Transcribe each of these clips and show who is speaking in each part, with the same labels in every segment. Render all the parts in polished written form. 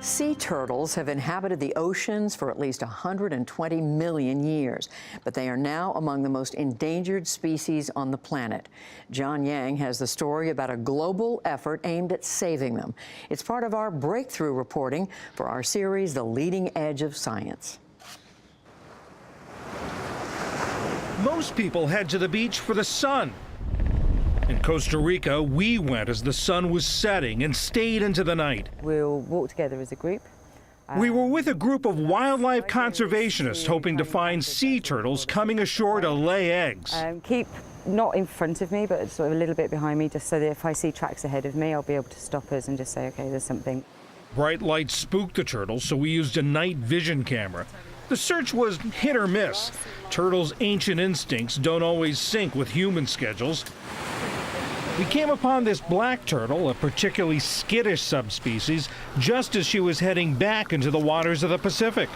Speaker 1: Sea turtles have inhabited the oceans for at least 120 million years, but they are now among the most endangered species on the planet. John Yang has the story about a global effort aimed at saving them. It's part of our breakthrough reporting for our series, The Leading Edge of Science.
Speaker 2: Most people head to the beach for the sun. In Costa Rica, we went as the sun was setting and stayed into the night.
Speaker 3: We'll walk together as a group.
Speaker 2: We were with a group of wildlife conservationists hoping to find sea turtles coming ashore to lay eggs.
Speaker 3: Keep not in front of me, but sort of a little bit behind me, just so that if I see tracks ahead of me, I'll be able to stop us and just say, okay, there's something.
Speaker 2: Bright lights spooked the turtles, so we used a night vision camera. The search was hit or miss. Turtles' ancient instincts don't always sync with human schedules. We came upon this black turtle, a particularly skittish subspecies, just as she was heading back into the waters of the Pacific.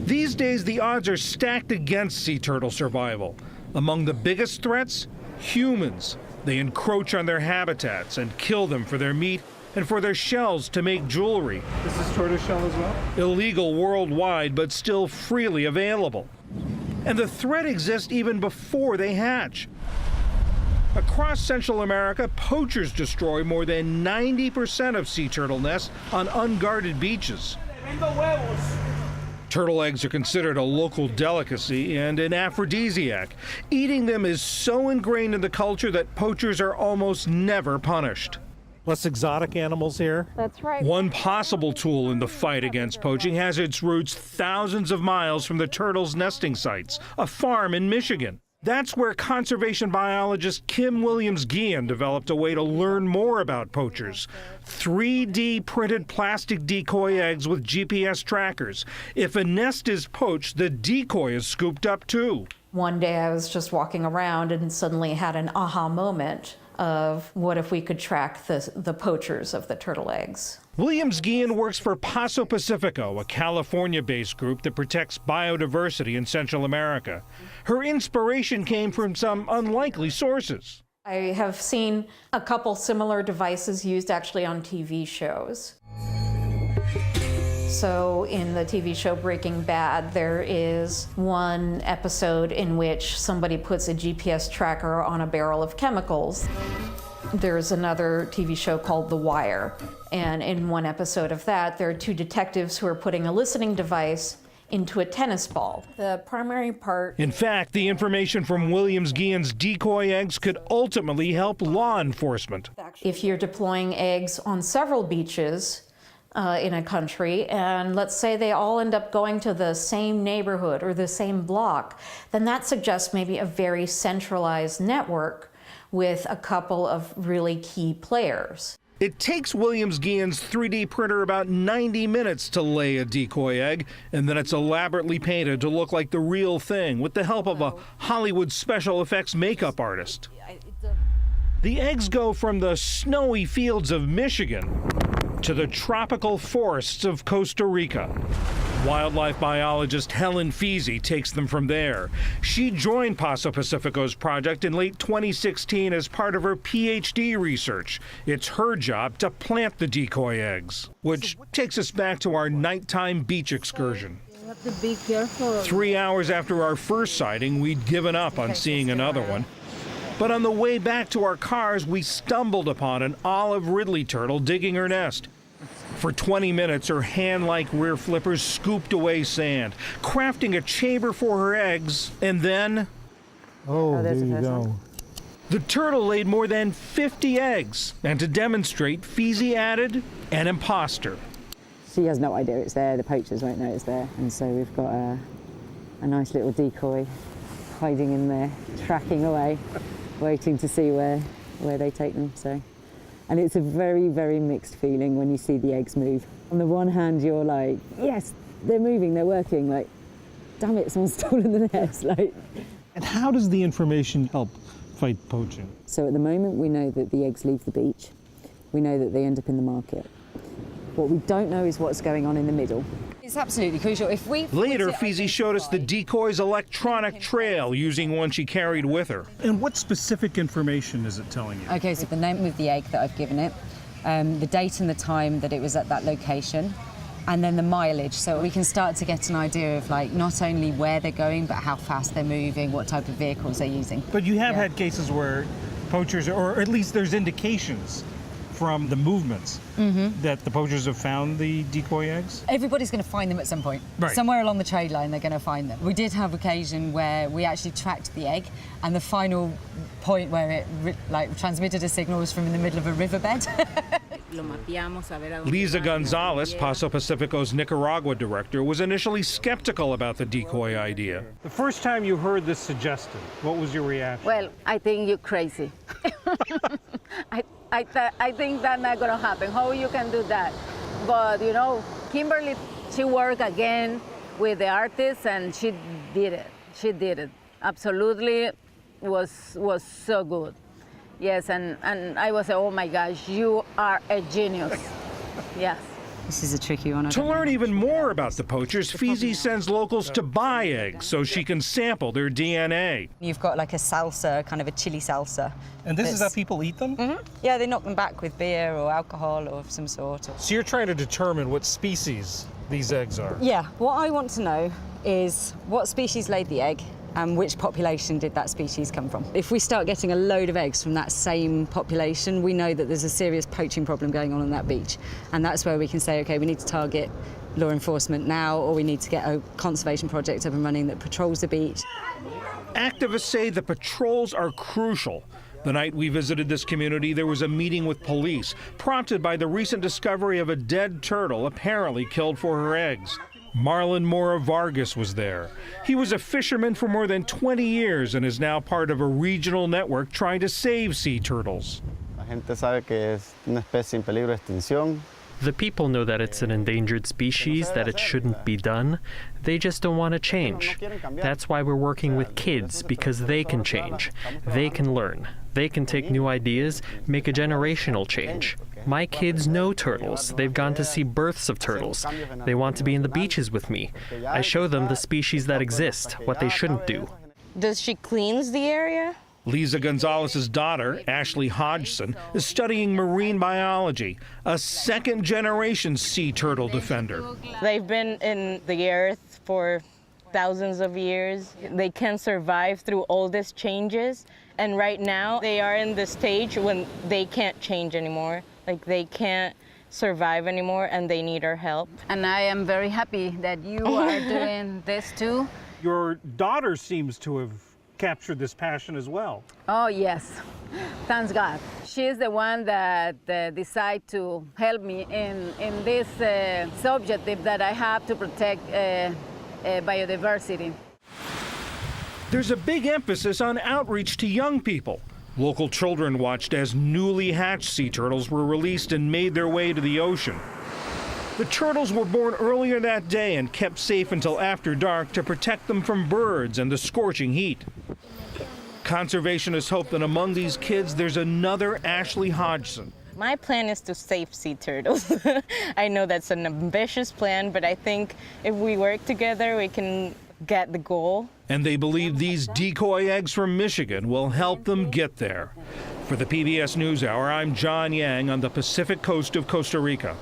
Speaker 2: These days, the odds are stacked against sea turtle survival. Among the biggest threats, humans. They encroach on their habitats and kill them for their meat and for their shells to make jewelry.
Speaker 4: This is tortoiseshell as well?
Speaker 2: Illegal worldwide, but still freely available. And the threat exists even before they hatch. Across Central America, poachers destroy more than 90% of sea turtle nests on unguarded beaches. Turtle eggs are considered a local delicacy and an aphrodisiac. Eating them is so ingrained in the culture that poachers are almost never punished.
Speaker 5: Less exotic animals here.
Speaker 6: That's right.
Speaker 2: One possible tool in the fight against poaching has its roots thousands of miles from the turtles' nesting sites, a farm in Michigan. That's where conservation biologist Kim Williams-Guillen developed a way to learn more about poachers. 3D-printed plastic decoy eggs with GPS trackers. If a nest is poached, the decoy is scooped up too.
Speaker 6: One day I was just walking around and suddenly had an aha moment of what if we could track the poachers of the turtle eggs.
Speaker 2: Williams-Guillen works for Paso Pacifico, a California-based group that protects biodiversity in Central America. Her inspiration came from some unlikely sources.
Speaker 6: I have seen a couple similar devices used actually on TV shows. So in the TV show Breaking Bad, there is one episode in which somebody puts a GPS tracker on a barrel of chemicals. There's another TV show called The Wire, and in one episode of that, there are two detectives who are putting a listening device into a tennis ball. The primary part...
Speaker 2: In fact, the information from Williams-Guillen's decoy eggs could ultimately help law enforcement.
Speaker 6: If you're deploying eggs on several beaches, in a country, and let's say they all end up going to the same neighborhood or the same block, then that suggests maybe a very centralized network with a couple of really key players.
Speaker 2: It takes Williams-Guillen's 3D printer about 90 minutes to lay a decoy egg, and then it's elaborately painted to look like the real thing with the help of a Hollywood special effects makeup artist. The eggs go from the snowy fields of Michigan to the tropical forests of Costa Rica. Wildlife biologist Helen Feasy takes them from there. She joined Paso Pacifico's project in late 2016 as part of her PhD research. It's her job to plant the decoy eggs, which takes us back to our nighttime beach excursion.
Speaker 7: You have to be careful.
Speaker 2: 3 hours after our first sighting, we'd given up on seeing another one. But on the way back to our cars, we stumbled upon an olive ridley turtle digging her nest. For 20 minutes, her hand-like rear flippers scooped away sand, crafting a chamber for her eggs, and then...
Speaker 5: Oh, there you go.
Speaker 2: The turtle laid more than 50 eggs, and to demonstrate, Feasy added an imposter.
Speaker 3: She has no idea it's there, the poachers won't know it's there, and so we've got a nice little decoy hiding in there, tracking away, waiting to see where they take them. And it's a very, very mixed feeling when you see the eggs move. On the one hand, you're like, yes, they're moving, they're working, like, damn it, someone's stolen the nest, like.
Speaker 5: And how does the information help fight poaching?
Speaker 3: So at the moment, we know that the eggs leave the beach. We know that they end up in the market. What we don't know is what's going on in the middle.
Speaker 8: It's absolutely crucial.
Speaker 2: Later, Feasy showed us the decoy's electronic trail using one she carried with her.
Speaker 5: And what specific information is it telling you?
Speaker 8: Okay, so the name of the egg that I've given it,
Speaker 3: the date and the time that it was at that location, and then the mileage, so we can start to get an idea of like not only where they're going, but how fast they're moving, what type of vehicles they're using.
Speaker 5: But you have had cases where poachers, or at least there's indications from the movements that the poachers have found the decoy eggs?
Speaker 3: Everybody's going to find them at some point.
Speaker 5: Right.
Speaker 3: Somewhere along the trade line, they're going to find them. We did have occasion where we actually tracked the egg, and the final point where it transmitted a signal was from in the middle of a riverbed.
Speaker 2: Lisa Gonzalez, Paso Pacifico's Nicaragua director, was initially skeptical about the decoy idea.
Speaker 5: The first time you heard this suggested, what was your reaction?
Speaker 7: Well, I think you're crazy. I think that's not going to happen. How you can do that? But, you know, Kimberly, she worked again with the artists, and she did it. She did it. Absolutely was so good. Yes, and I was like, oh my gosh, you are a genius. Yes.
Speaker 3: This is a tricky one.
Speaker 2: To learn even more about the poachers, Fizi sends locals to buy eggs so she can sample their DNA.
Speaker 3: You've got like a salsa, kind of a chili salsa.
Speaker 5: And this is how people eat them?
Speaker 3: Yeah, they knock them back with beer or alcohol of some sort.
Speaker 5: So you're trying to determine what species these eggs are?
Speaker 3: Yeah, what I want to know is what species laid the egg and which population did that species come from. If we start getting a load of eggs from that same population, we know that there's a serious poaching problem going on that beach. And that's where we can say, okay, we need to target law enforcement now, or we need to get a conservation project up and running that patrols the beach.
Speaker 2: Activists say the patrols are crucial. The night we visited this community, there was a meeting with police, prompted by the recent discovery of a dead turtle apparently killed for her eggs. Marlon Mora Vargas was there. He was a fisherman for more than 20 years and is now part of a regional network trying to save sea turtles.
Speaker 8: La gente sabe que es una especie en peligro de extinción.
Speaker 9: The people know that it's an endangered species, that it shouldn't be done. They just don't want to change. That's why we're working with kids, because they can change. They can learn. They can take new ideas, make a generational change. My kids know turtles. They've gone to see births of turtles. They want to be in the beaches with me. I show them the species that exist, what they shouldn't do.
Speaker 10: Does she cleanse the area?
Speaker 2: Lisa Gonzalez's daughter, Ashley Hodgson, is studying marine biology, a second-generation sea turtle defender.
Speaker 10: They've been in the earth for thousands of years. They can survive through all these changes, and right now they are in the stage when they can't change anymore. Like, they can't survive anymore, and they need our help.
Speaker 7: And I am very happy that you are doing this too.
Speaker 5: Your daughter seems to have captured this passion as well.
Speaker 7: Oh, yes. Thanks God. She is the one that decided to help me in this subject that I have to protect biodiversity.
Speaker 2: There's a big emphasis on outreach to young people. Local children watched as newly hatched sea turtles were released and made their way to the ocean. The turtles were born earlier that day and kept safe until after dark to protect them from birds and the scorching heat. Conservationists hope that among these kids there's another Ashley Hodgson.
Speaker 10: My plan is to save sea turtles. I know that's an ambitious plan, but I think if we work together, we can get the goal.
Speaker 2: And they believe these decoy eggs from Michigan will help them get there. For the PBS NewsHour, I'm John Yang on the Pacific coast of Costa Rica.